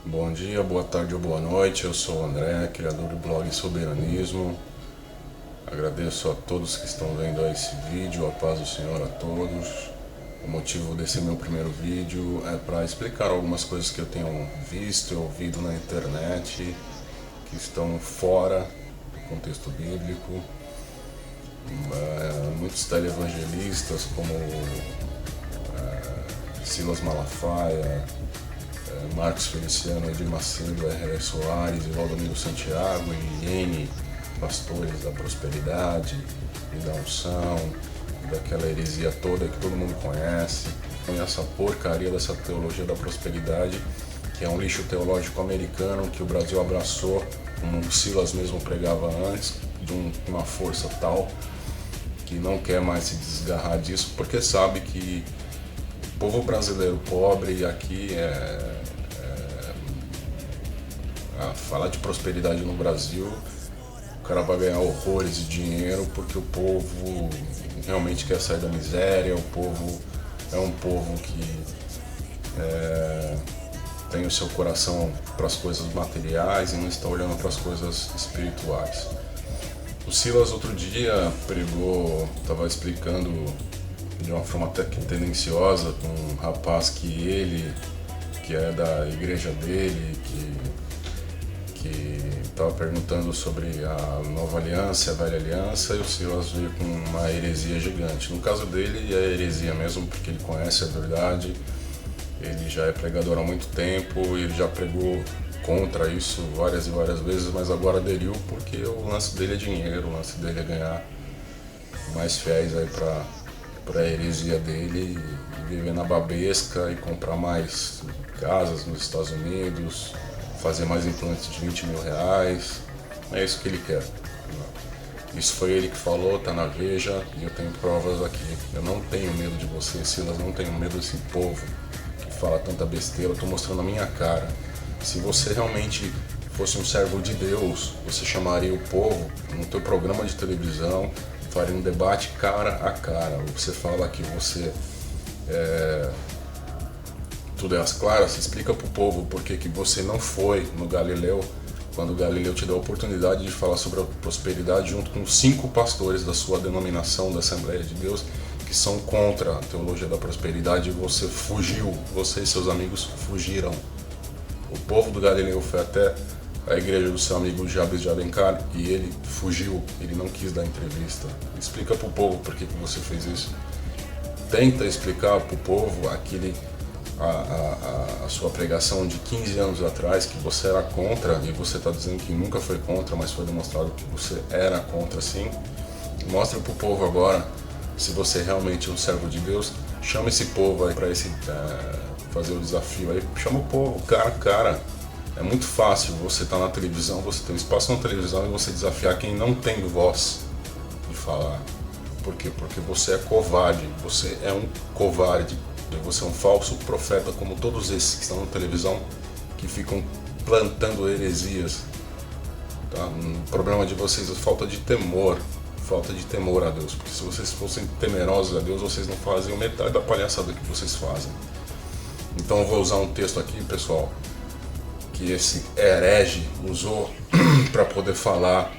Bom dia, boa tarde ou boa noite, eu sou o André, criador do blog Soberanismo. Agradeço a todos que estão vendo esse vídeo, a paz do Senhor a todos. O motivo desse meu primeiro vídeo é para explicar algumas coisas que eu tenho visto e ouvido na internet que estão fora do contexto bíblico. Muitos televangelistas como Silas Malafaia, Marcos Feliciano, Edir Macedo, R.R. Soares, Valdomiro Santiago e N pastores da prosperidade e da unção, daquela heresia toda que todo mundo conhece, e essa porcaria dessa teologia da prosperidade, que é um lixo teológico americano que o Brasil abraçou, como o Silas mesmo pregava antes, de uma força tal que não quer mais se desgarrar disso, porque sabe que o povo brasileiro pobre aqui falar de prosperidade no Brasil, o cara vai ganhar horrores de dinheiro porque o povo realmente quer sair da miséria, o povo é um povo que tem o seu coração para as coisas materiais e não está olhando para as coisas espirituais. O Silas outro dia pregou, estava explicando de uma forma até que tendenciosa com um rapaz que é da igreja dele, que estava perguntando sobre a nova aliança, a velha aliança, e o Silas veio com uma heresia gigante. No caso dele é heresia mesmo, porque ele conhece a verdade, ele já é pregador há muito tempo, ele já pregou contra isso várias e várias vezes, mas agora aderiu porque o lance dele é dinheiro, o lance dele é ganhar mais fiéis aí para a heresia dele e viver na babesca e comprar mais casas nos Estados Unidos, fazer mais implantes de 20 mil reais, é isso que ele quer. Isso foi ele que falou, tá na Veja e eu tenho provas aqui. Eu não tenho medo de você, Silas, não tenho medo desse povo que fala tanta besteira, eu tô mostrando a minha cara. Se você realmente fosse um servo de Deus, você chamaria o povo no teu programa de televisão, faria um debate cara a cara. Você fala que você tudo é às claras, explica pro povo por que você não foi no Galileu, quando o Galileu te deu a oportunidade de falar sobre a prosperidade junto com 5 pastores da sua denominação, da Assembleia de Deus, que são contra a teologia da prosperidade, e você fugiu, você e seus amigos fugiram. O povo do Galileu foi até a igreja do seu amigo Jabes de Alencar e ele fugiu, ele não quis dar entrevista. Explica pro povo por que você fez isso. Tenta explicar pro povo a sua pregação de 15 anos atrás, que você era contra, e você está dizendo que nunca foi contra, mas foi demonstrado que você era contra sim. Mostra pro povo agora, se você realmente é um servo de Deus, chama esse povo aí para fazer o desafio aí, chama o povo, cara a cara. É muito fácil você estar na televisão, você ter um espaço na televisão e você desafiar quem não tem voz de falar. Por quê? Porque você é covarde, você é um covarde. Você é um falso profeta, como todos esses que estão na televisão, que ficam plantando heresias. Tá? O problema de vocês é falta de temor a Deus. Porque se vocês fossem temerosos a Deus, vocês não faziam metade da palhaçada que vocês fazem. Então eu vou usar um texto aqui, pessoal, que esse herege usou para poder falar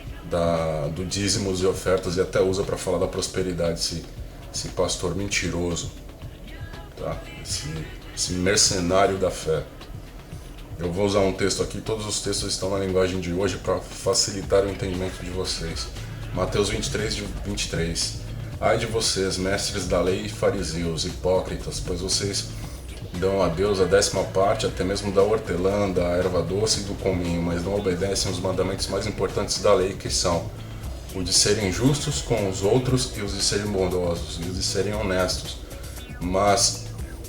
do dízimos e ofertas, e até usa para falar da prosperidade, esse pastor mentiroso. Tá? Esse mercenário da fé. Eu vou usar um texto aqui, todos os textos estão na linguagem de hoje para facilitar o entendimento de vocês. Mateus 23:23. Ai de vocês, mestres da lei e fariseus, hipócritas, pois vocês dão a Deus a 10ª parte, até mesmo da hortelã, da erva doce e do cominho, mas não obedecem os mandamentos mais importantes da lei, que são o de serem justos com os outros e os de serem bondosos e os de serem honestos. Mas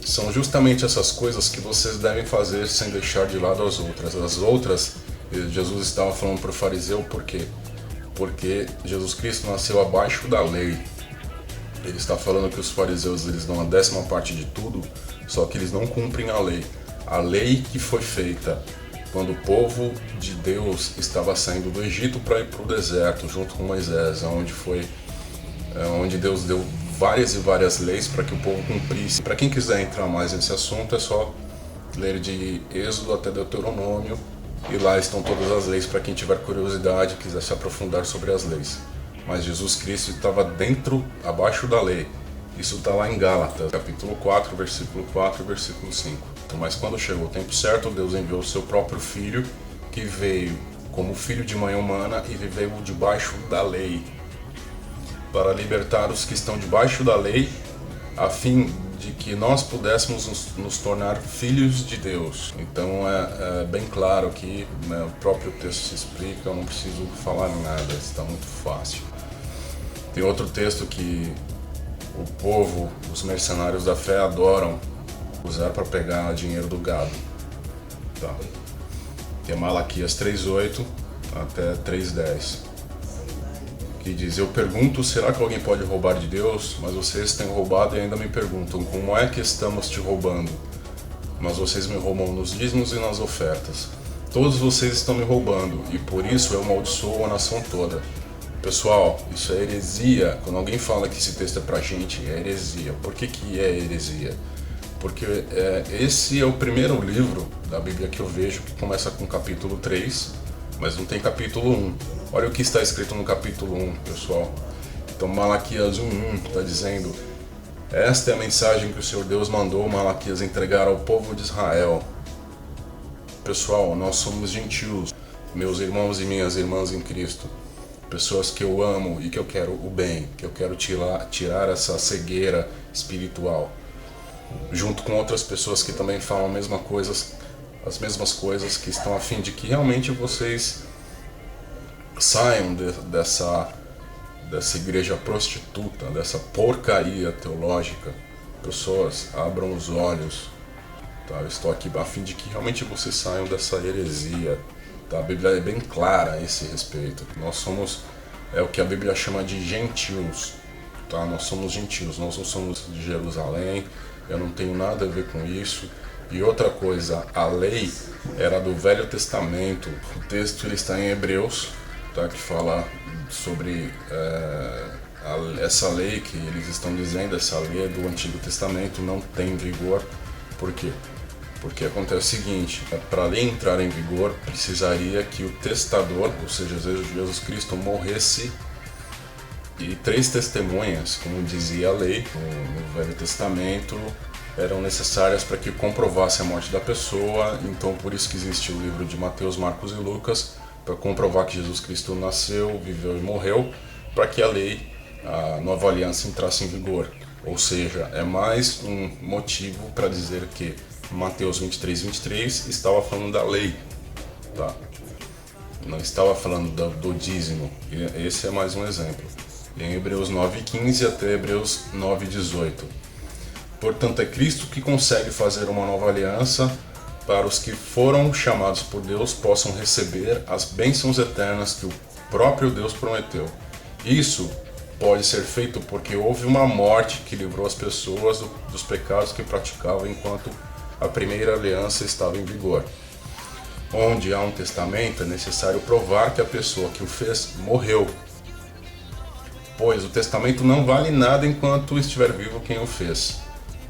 são justamente essas coisas que vocês devem fazer sem deixar de lado as outras. As outras, Jesus estava falando para o fariseu por quê? Porque Jesus Cristo nasceu abaixo da lei. Ele está falando que os fariseus eles dão a 10ª parte de tudo, só que eles não cumprem a lei. A lei que foi feita quando o povo de Deus estava saindo do Egito para ir para o deserto, junto com Moisés, onde Deus deu várias e várias leis para que o povo cumprisse. Para quem quiser entrar mais nesse assunto, é só ler de Êxodo até Deuteronômio, e lá estão todas as leis para quem tiver curiosidade e quiser se aprofundar sobre as leis. Mas Jesus Cristo estava abaixo da lei. Isso está lá em Gálatas, capítulo 4, versículo 4 e versículo 5. Então, mas quando chegou o tempo certo, Deus enviou o seu próprio Filho, que veio como filho de mãe humana e viveu debaixo da lei, para libertar os que estão debaixo da lei, a fim de que nós pudéssemos nos tornar filhos de Deus. Então é bem claro que, né, o próprio texto se explica, eu não preciso falar nada, está muito fácil. Tem outro texto que o povo, os mercenários da fé adoram usar para pegar dinheiro do gado. Tá. Que é Malaquias 3:8 até 3:10. Que diz: eu pergunto, será que alguém pode roubar de Deus? Mas vocês têm roubado e ainda me perguntam, como é que estamos te roubando? Mas vocês me roubam nos dízimos e nas ofertas. Todos vocês estão me roubando, e por isso eu amaldiçoo a nação toda. Pessoal, isso é heresia. Quando alguém fala que esse texto é pra gente, é heresia. Por que é heresia? Porque esse é o primeiro livro da Bíblia que eu vejo que começa com capítulo 3, mas não tem capítulo 1. Olha o que está escrito no capítulo 1, pessoal. Então Malaquias 1:1 está dizendo: esta é a mensagem que o Senhor Deus mandou Malaquias entregar ao povo de Israel. Pessoal, nós somos gentios, meus irmãos e minhas irmãs em Cristo. Pessoas que eu amo e que eu quero o bem, que eu quero tirar essa cegueira espiritual. Junto com outras pessoas que também falam as mesmas coisas, que estão a fim de que realmente vocês saiam dessa igreja prostituta, dessa porcaria teológica. Pessoas, abram os olhos, tá? Eu estou aqui a fim de que realmente vocês saiam dessa heresia, tá? A Bíblia é bem clara a esse respeito. Nós somos, o que a Bíblia chama de gentios, tá? Nós somos gentios, nós não somos de Jerusalém, eu não tenho nada a ver com isso. E outra coisa, a lei era do Velho Testamento. O texto ele está em Hebreus, tá? Que fala sobre essa lei que eles estão dizendo, essa lei do Antigo Testamento não tem vigor. Por quê? Porque acontece o seguinte, para a lei entrar em vigor, precisaria que o testador, ou seja, Jesus Cristo, morresse, e 3 testemunhas, como dizia a lei no Velho Testamento, eram necessárias para que comprovasse a morte da pessoa. Então por isso que existe o livro de Mateus, Marcos e Lucas, para comprovar que Jesus Cristo nasceu, viveu e morreu, para que a lei, a nova aliança, entrasse em vigor. Ou seja, é mais um motivo para dizer que Mateus 23:23 estava falando da lei, tá? Não estava falando do dízimo. Esse é mais um exemplo. Em Hebreus 9:15 até Hebreus 9:18. Portanto, é Cristo que consegue fazer uma nova aliança para os que foram chamados por Deus possam receber as bênçãos eternas que o próprio Deus prometeu. Isso pode ser feito porque houve uma morte que livrou as pessoas dos pecados que praticavam enquanto a primeira aliança estava em vigor. Onde há um testamento, é necessário provar que a pessoa que o fez morreu, pois o testamento não vale nada enquanto estiver vivo quem o fez.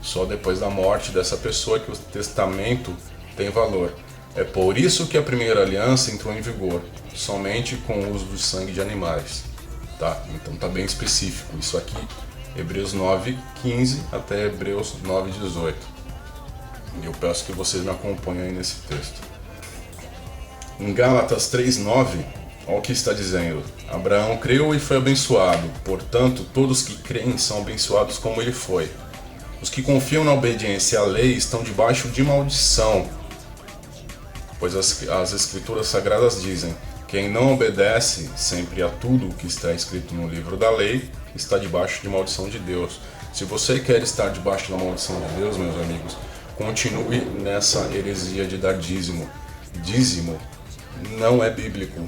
Só depois da morte dessa pessoa que o testamento tem valor. É por isso que a primeira aliança entrou em vigor, somente com o uso do sangue de animais. Tá? Então tá bem específico. Isso aqui, Hebreus 9:15 até Hebreus 9:18. E eu peço que vocês me acompanhem aí nesse texto. Em Gálatas 3:9, olha o que está dizendo: Abraão creu e foi abençoado, portanto todos que creem são abençoados como ele foi. Os que confiam na obediência à lei estão debaixo de maldição, pois as escrituras sagradas dizem: quem não obedece sempre a tudo o que está escrito no livro da lei está debaixo de maldição de Deus. Se você quer estar debaixo da maldição de Deus, meus amigos, continue nessa heresia de dar dízimo. Dízimo não é bíblico.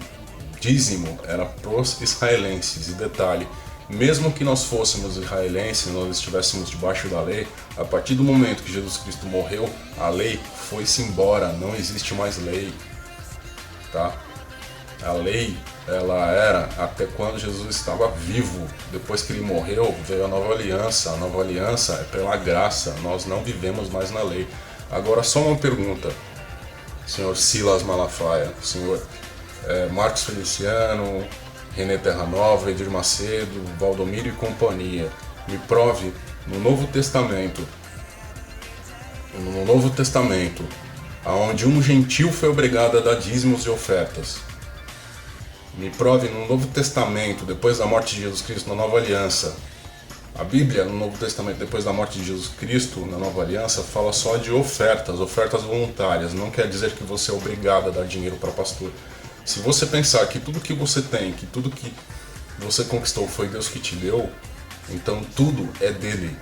Dízimo era para os israelenses. E detalhe, mesmo que nós fôssemos israelenses, nós estivéssemos debaixo da lei, a partir do momento que Jesus Cristo morreu, a lei foi-se embora, não existe mais lei, tá? A lei, ela era até quando Jesus estava vivo. Depois que ele morreu, veio a nova aliança é pela graça, nós não vivemos mais na lei. Agora só uma pergunta, senhor Silas Malafaia, senhor Marcos Feliciano, René Terranova, Edir Macedo, Valdomiro e companhia. Me prove no Novo Testamento, aonde um gentil foi obrigado a dar dízimos e ofertas. Me prove no Novo Testamento, depois da morte de Jesus Cristo, na Nova Aliança. A Bíblia, no Novo Testamento, depois da morte de Jesus Cristo, na Nova Aliança, fala só de ofertas voluntárias. Não quer dizer que você é obrigado a dar dinheiro para pastor. Se você pensar que tudo que você tem, que tudo que você conquistou foi Deus que te deu, então tudo é dele.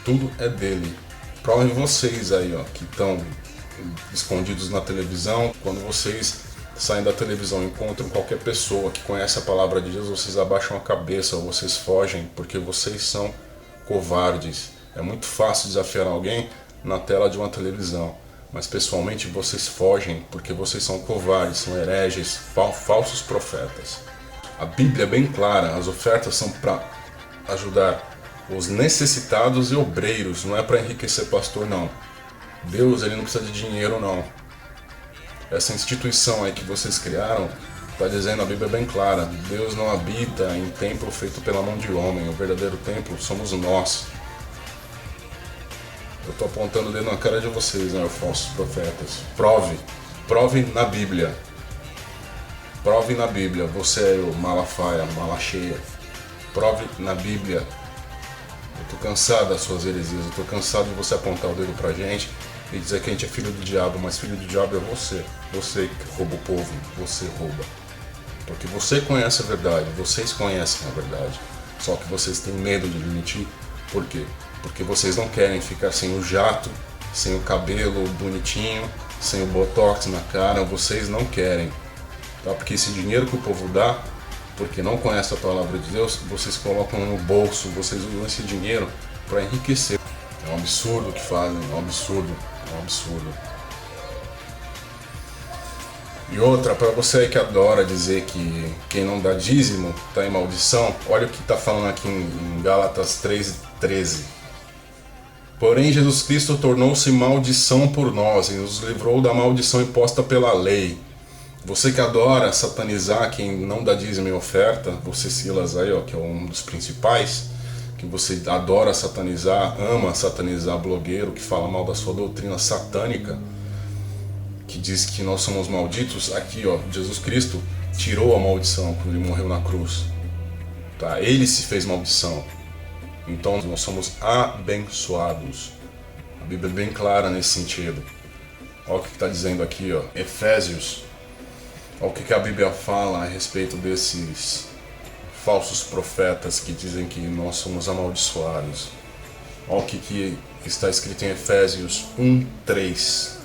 Tudo é dele. Provem vocês aí, ó, que estão escondidos na televisão, quando vocês saem da televisão e encontram qualquer pessoa que conhece a palavra de Deus, vocês abaixam a cabeça ou vocês fogem, porque vocês são covardes. É muito fácil desafiar alguém na tela de uma televisão, mas pessoalmente vocês fogem porque vocês são covardes, são hereges, falsos profetas. A Bíblia é bem clara, as ofertas são para ajudar os necessitados e obreiros, não é para enriquecer pastor, não. Deus, ele não precisa de dinheiro, não. Essa instituição aí que vocês criaram, está dizendo, a Bíblia é bem clara, Deus não habita em templo feito pela mão de homem, o verdadeiro templo somos nós. Eu estou apontando o dedo na cara de vocês, né, falsos profetas. Prove na Bíblia. Prove na Bíblia, você é o Malafaia, Malacheia. Prove na Bíblia. Eu estou cansado das suas heresias, eu estou cansado de você apontar o dedo pra gente e dizer que a gente é filho do diabo, mas filho do diabo é você. Você que rouba o povo, você rouba. Porque você conhece a verdade, vocês conhecem a verdade. Só que vocês têm medo de admitir. Por quê? Porque vocês não querem ficar sem o jato, sem o cabelo bonitinho, sem o botox na cara, vocês não querem. Tá? Porque esse dinheiro que o povo dá, porque não conhece a palavra de Deus, vocês colocam no bolso, vocês usam esse dinheiro para enriquecer. É um absurdo o que fazem, é um absurdo. É um absurdo. E outra, para você aí que adora dizer que quem não dá dízimo está em maldição, olha o que está falando aqui em Gálatas 3:13. Porém, Jesus Cristo tornou-se maldição por nós e nos livrou da maldição imposta pela lei. Você que adora satanizar quem não dá dízimo e oferta, você Silas aí, ó, que é um dos principais, que você adora satanizar, ama satanizar blogueiro que fala mal da sua doutrina satânica, que diz que nós somos malditos, aqui ó, Jesus Cristo tirou a maldição quando ele morreu na cruz. Tá? Ele se fez maldição. Então nós somos abençoados. A Bíblia é bem clara nesse sentido. Olha o que está dizendo aqui, ó, Efésios. Olha o que a Bíblia fala a respeito desses falsos profetas que dizem que nós somos amaldiçoados. Olha o que está escrito em Efésios 1:3.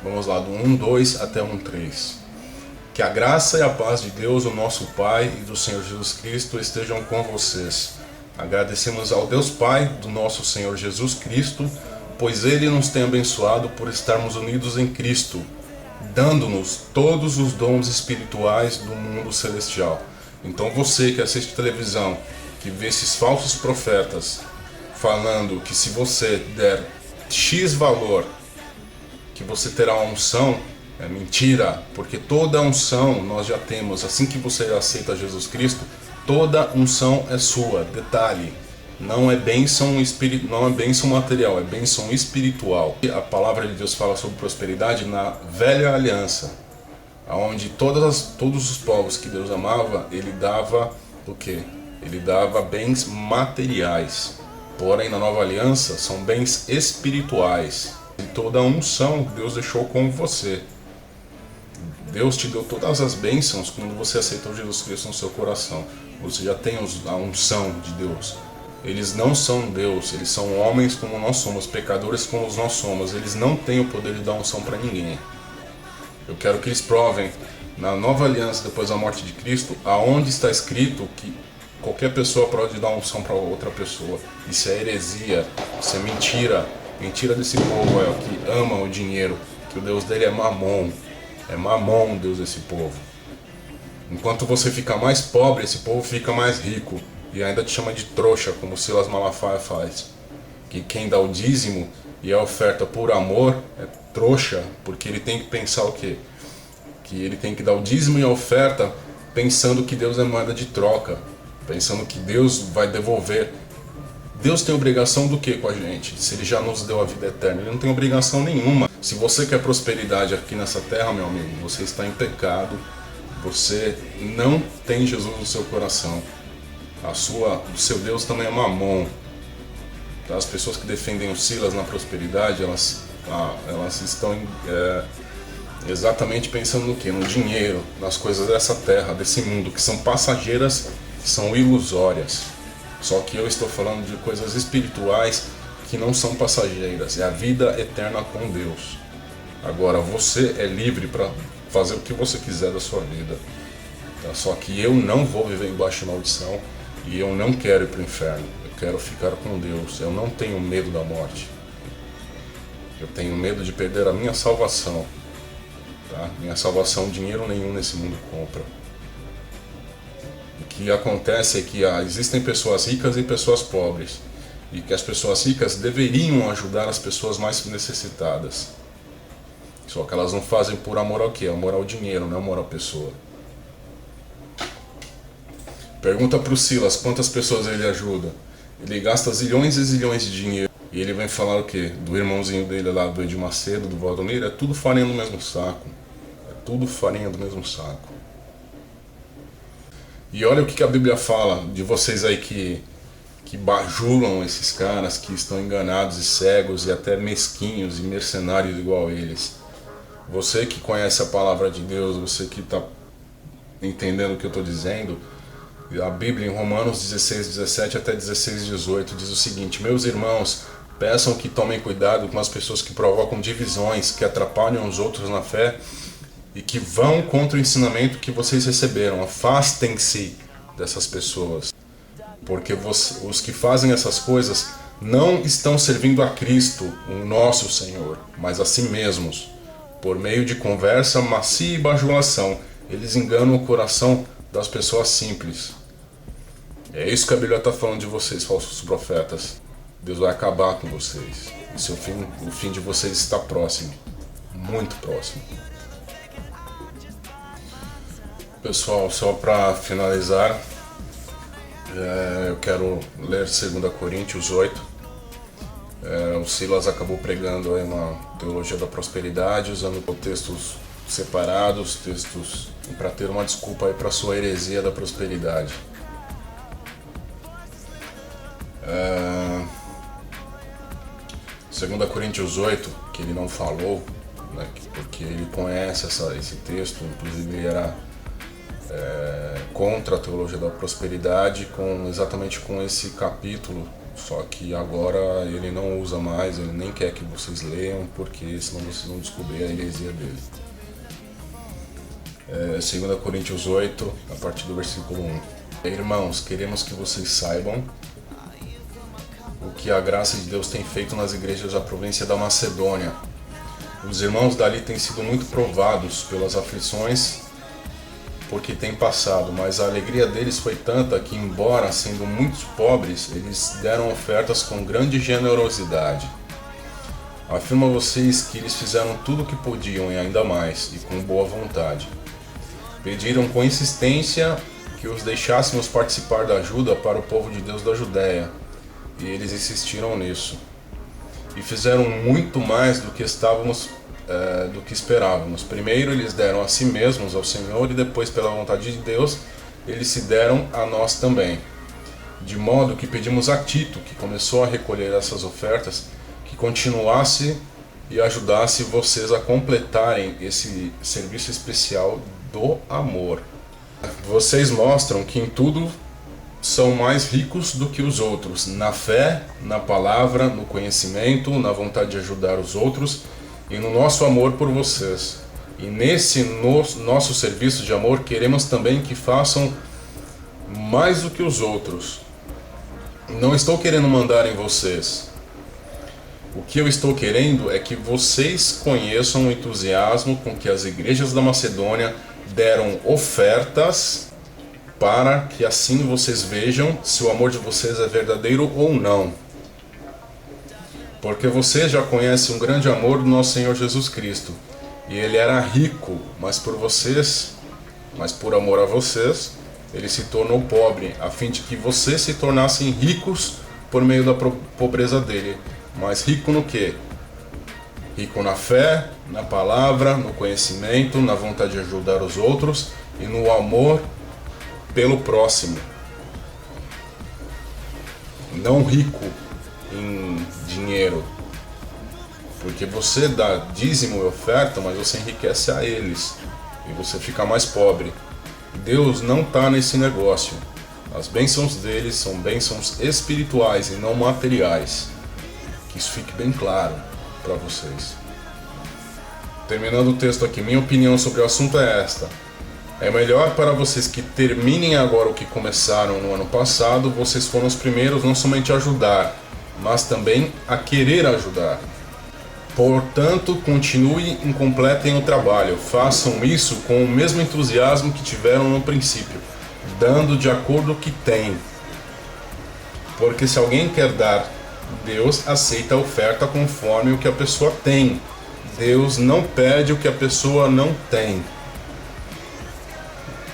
Vamos lá, do 1:2 até 1:3. Que a graça e a paz de Deus, o nosso Pai, e do Senhor Jesus Cristo estejam com vocês. Agradecemos ao Deus Pai do nosso Senhor Jesus Cristo, pois Ele nos tem abençoado por estarmos unidos em Cristo, dando-nos todos os dons espirituais do mundo celestial. Então você que assiste televisão, que vê esses falsos profetas falando que se você der X valor, que você terá uma unção, é mentira, porque toda unção nós já temos. Assim que você aceita Jesus Cristo, toda unção é sua. Detalhe, não é bênção material, é bênção espiritual. A palavra de Deus fala sobre prosperidade na velha aliança, onde todos os povos que Deus amava, Ele dava o quê? Ele dava bens materiais. Porém, na nova aliança, são bens espirituais. E toda a unção Deus deixou com você. Deus te deu todas as bênçãos quando você aceitou Jesus Cristo no seu coração. Você já tem a unção de Deus. Eles não são Deus, eles são homens como nós somos, pecadores como nós somos. Eles não têm o poder de dar unção para ninguém. Eu quero que eles provem na nova aliança, depois da morte de Cristo, aonde está escrito que qualquer pessoa pode dar unção para outra pessoa. Isso é heresia, isso é mentira. Mentira desse povo que ama o dinheiro, que o Deus dele é Mamon. É Mamon o Deus desse povo. Enquanto você fica mais pobre, esse povo fica mais rico. E ainda te chama de trouxa, como Silas Malafaia faz. Que quem dá o dízimo e a oferta por amor é trouxa, porque ele tem que pensar o quê? Que ele tem que dar o dízimo e a oferta pensando que Deus é moeda de troca, pensando que Deus vai devolver. Deus tem obrigação do que com a gente? Se ele já nos deu a vida eterna, ele não tem obrigação nenhuma. Se você quer prosperidade aqui nessa terra, meu amigo, você está em pecado, você não tem Jesus no seu coração. O seu Deus também é Mamon. As pessoas que defendem o Silas na prosperidade, elas estão exatamente pensando no quê? No dinheiro, nas coisas dessa terra, desse mundo, que são passageiras, que são ilusórias. Só que eu estou falando de coisas espirituais que não são passageiras, é a vida eterna com Deus. Agora, você é livre para fazer o que você quiser da sua vida. Tá? Só que eu não vou viver embaixo de maldição e eu não quero ir para o inferno. Eu quero ficar com Deus. Eu não tenho medo da morte. Eu tenho medo de perder a minha salvação. Tá? Minha salvação, dinheiro nenhum nesse mundo compra. O que acontece é que existem pessoas ricas e pessoas pobres. E que as pessoas ricas deveriam ajudar as pessoas mais necessitadas. Só que elas não fazem por amor ao quê? Amor ao dinheiro, não amor à pessoa. Pergunta para o Silas quantas pessoas ele ajuda. Ele gasta zilhões e zilhões de dinheiro. E ele vem falar o quê? Do irmãozinho dele lá, do Edir Macedo, do Valdomiro. É tudo farinha do mesmo saco. É tudo farinha do mesmo saco. E olha o que a Bíblia fala de vocês aí que bajulam esses caras, que estão enganados e cegos e até mesquinhos e mercenários igual eles. Você que conhece a palavra de Deus, você que está entendendo o que eu estou dizendo, a Bíblia em Romanos 16, 17 até 16, 18 diz o seguinte: meus irmãos, peçam que tomem cuidado com as pessoas que provocam divisões, que atrapalham os outros na fé e que vão contra o ensinamento que vocês receberam. Afastem-se dessas pessoas, porque os que fazem essas coisas não estão servindo a Cristo, o nosso Senhor, mas a si mesmos. Por meio de conversa macia e bajulação, eles enganam o coração das pessoas simples. É isso que a Bíblia está falando de vocês, falsos profetas. Deus vai acabar com vocês. O fim de vocês está próximo, muito próximo. Pessoal, só para finalizar, eu quero ler 2 Coríntios 8. O Silas acabou pregando aí uma teologia da prosperidade, usando textos separados, textos para ter uma desculpa aí para sua heresia da prosperidade. 2 Coríntios 8, que ele não falou, né, porque ele conhece esse texto, inclusive ele era contra a teologia da prosperidade, exatamente com esse capítulo, só que agora ele não usa mais, ele nem quer que vocês leiam, porque senão vocês vão descobrir a heresia dele. 2 Coríntios 8, a partir do versículo 1. Irmãos, queremos que vocês saibam o que a graça de Deus tem feito nas igrejas da província da Macedônia. Os irmãos dali têm sido muito provados pelas aflições porque têm passado, mas a alegria deles foi tanta que, embora sendo muito pobres, eles deram ofertas com grande generosidade. Afirmo a vocês que eles fizeram tudo o que podiam e ainda mais, e com boa vontade. Pediram com insistência que os deixássemos participar da ajuda para o povo de Deus da Judéia, e eles insistiram nisso. E fizeram muito mais do que esperávamos. Primeiro eles deram a si mesmos ao Senhor e depois, pela vontade de Deus, eles se deram a nós também. De modo que pedimos a Tito, que começou a recolher essas ofertas, que continuasse e ajudasse vocês a completarem esse serviço especial do amor. Vocês mostram que em tudo são mais ricos do que os outros, na fé, na palavra, no conhecimento, na vontade de ajudar os outros e no nosso amor por vocês. E nesse nosso serviço de amor queremos também que façam mais do que os outros. Não estou querendo mandar em vocês. O que eu estou querendo é que vocês conheçam o entusiasmo com que as igrejas da Macedônia deram ofertas, para que assim vocês vejam se o amor de vocês é verdadeiro ou não. Porque você já conhece um grande amor do nosso Senhor Jesus Cristo. E ele era rico, mas por amor a vocês, ele se tornou pobre, a fim de que vocês se tornassem ricos por meio da pobreza dele. Mas rico no quê? Rico na fé, na palavra, no conhecimento, na vontade de ajudar os outros e no amor pelo próximo. Não rico em dinheiro, porque você dá dízimo e oferta, mas você enriquece a eles e você fica mais pobre. Deus não está nesse negócio. As bênçãos deles são bênçãos espirituais e não materiais. Que isso fique bem claro para vocês. Terminando o texto aqui, minha opinião sobre o assunto é esta: é melhor para vocês que terminem agora o que começaram no ano passado. Vocês foram os primeiros não somente a ajudar, mas também a querer ajudar. Portanto, continuem e completem o trabalho. Façam isso com o mesmo entusiasmo que tiveram no princípio, dando de acordo com o que têm. Porque se alguém quer dar, Deus aceita a oferta conforme o que a pessoa tem. Deus não pede o que a pessoa não tem.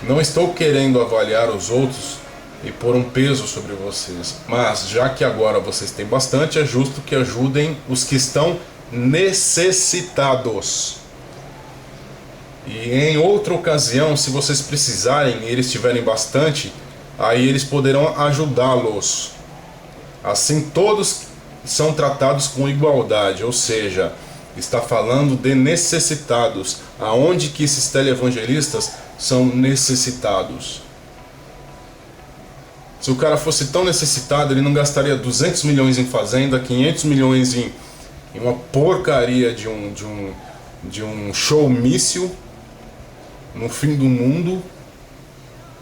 Não estou querendo avaliar os outros e pôr um peso sobre vocês, mas já que agora vocês têm bastante, é justo que ajudem os que estão necessitados. E em outra ocasião, se vocês precisarem e eles tiverem bastante, aí eles poderão ajudá-los. Assim todos são tratados com igualdade, ou seja, está falando de necessitados. Aonde que esses televangelistas são necessitados? Se o cara fosse tão necessitado, ele não gastaria 200 milhões em fazenda, 500 milhões em uma porcaria de um showmício no fim do mundo,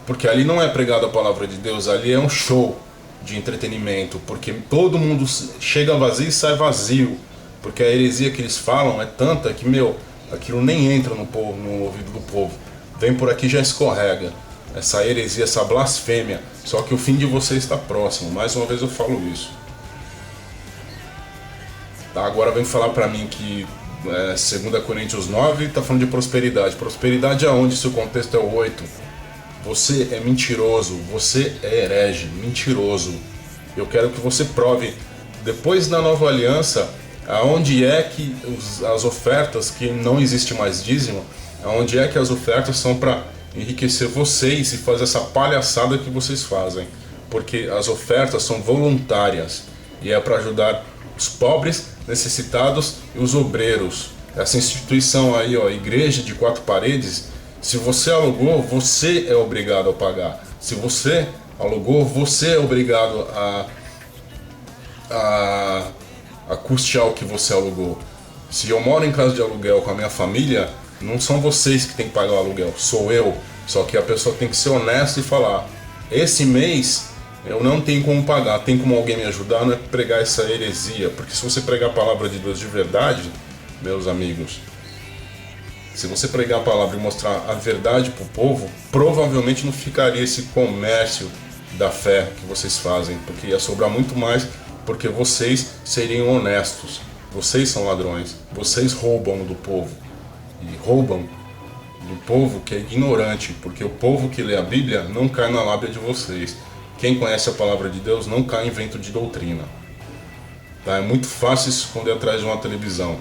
porque ali não é pregada a palavra de Deus, ali é um show de entretenimento, porque todo mundo chega vazio e sai vazio, porque a heresia que eles falam é tanta que, aquilo nem entra no ouvido do povo, vem por aqui e já escorrega, essa heresia, essa blasfêmia, só que o fim de você está próximo. Mais uma vez eu falo isso. Tá, agora vem falar pra mim que 2 Coríntios 9 está falando de prosperidade. Prosperidade aonde, se o contexto é o 8? Você é mentiroso, você é herege, mentiroso. Eu quero que você prove, depois da nova aliança, aonde é que as ofertas, que não existe mais dízimo, aonde é que as ofertas são para enriquecer vocês e fazer essa palhaçada que vocês fazem. Porque as ofertas são voluntárias e é para ajudar os pobres, necessitados e os obreiros. Essa instituição aí, igreja de 4 paredes, se você alugou, você é obrigado a pagar. Se você alugou, você é obrigado a custear o que você alugou. Se eu moro em casa de aluguel com a minha família, não são vocês que tem que pagar o aluguel, sou eu. Só que a pessoa tem que ser honesta e falar: esse mês eu não tenho como pagar, tem como alguém me ajudar? Não é pregar essa heresia, porque se você pregar a palavra de Deus de verdade, meus amigos, se você pregar a palavra e mostrar a verdade para o povo, provavelmente não ficaria esse comércio da fé que vocês fazem, porque ia sobrar muito mais, porque vocês seriam honestos. Vocês são ladrões, vocês roubam do povo, e roubam do povo que é ignorante, porque o povo que lê a Bíblia não cai na lábia de vocês. Quem conhece a palavra de Deus não cai em vento de doutrina. Tá? É muito fácil se esconder atrás de uma televisão.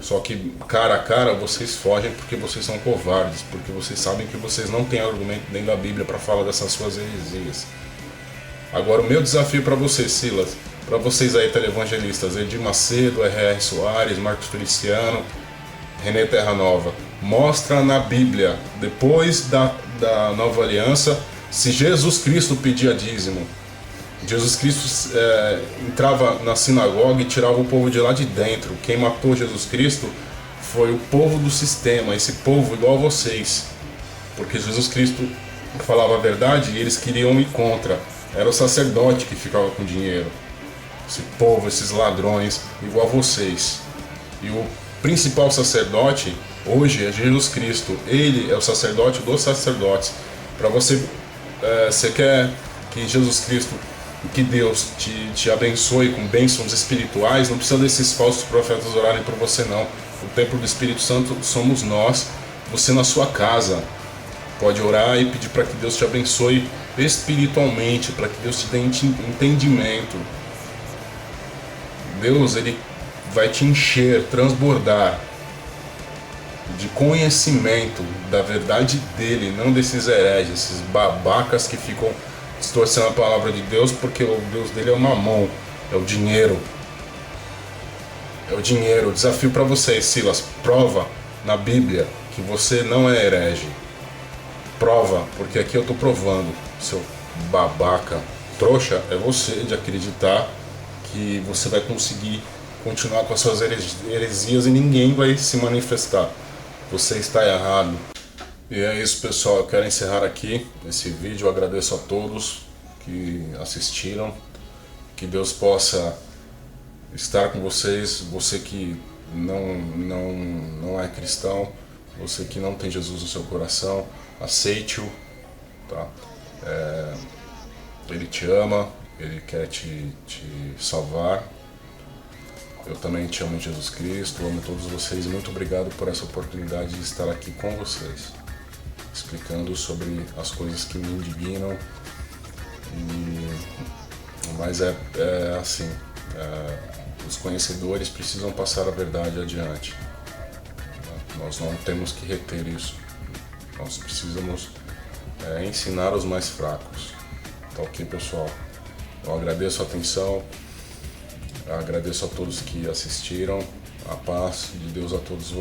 Só que cara a cara vocês fogem porque vocês são covardes, porque vocês sabem que vocês não têm argumento dentro da Bíblia para falar dessas suas heresias. Agora o meu desafio para vocês, Silas, para vocês aí televangelistas, Edir Macedo, R.R. Soares, Marcos Feliciano, René Terra Nova, mostra na Bíblia, depois da nova aliança, se Jesus Cristo pedia dízimo. Jesus Cristo entrava na sinagoga e tirava o povo de lá de dentro. Quem matou Jesus Cristo foi o povo do sistema, esse povo igual a vocês, porque Jesus Cristo falava a verdade e eles queriam ir contra. Era o sacerdote que ficava com dinheiro, esse povo, esses ladrões igual a vocês. E o principal sacerdote hoje é Jesus Cristo. Ele é o sacerdote dos sacerdotes. Para você quer que Jesus Cristo e que Deus te abençoe com bênçãos espirituais. Não precisa desses falsos profetas orarem por você, não. O templo do Espírito Santo somos nós. Você na sua casa pode orar e pedir para que Deus te abençoe espiritualmente, para que Deus te dê entendimento. Deus, Ele vai te encher, transbordar de conhecimento da verdade dele, não desses hereges, esses babacas que ficam distorcendo a palavra de Deus, porque o Deus dele é o mamão, é o dinheiro. É o dinheiro. Desafio para vocês, Silas, prova na Bíblia que você não é herege. Prova, porque aqui eu tô provando, seu babaca. Trouxa é você de acreditar que você vai conseguir continuar com as suas heresias e ninguém vai se manifestar. Você está errado. E é isso, pessoal, eu quero encerrar aqui esse vídeo. Eu agradeço a todos que assistiram, que Deus possa estar com vocês. Você que não é cristão, você que não tem Jesus no seu coração, aceite-o, tá? Ele te ama, ele quer te salvar. Eu também te amo em Jesus Cristo, amo todos vocês e muito obrigado por essa oportunidade de estar aqui com vocês, explicando sobre as coisas que me indignam. Mas é assim, os conhecedores precisam passar a verdade adiante. Nós não temos que reter isso. Nós precisamos ensinar os mais fracos. Tá ok, pessoal? Eu agradeço a atenção, agradeço a todos que assistiram. A paz de Deus a todos vocês.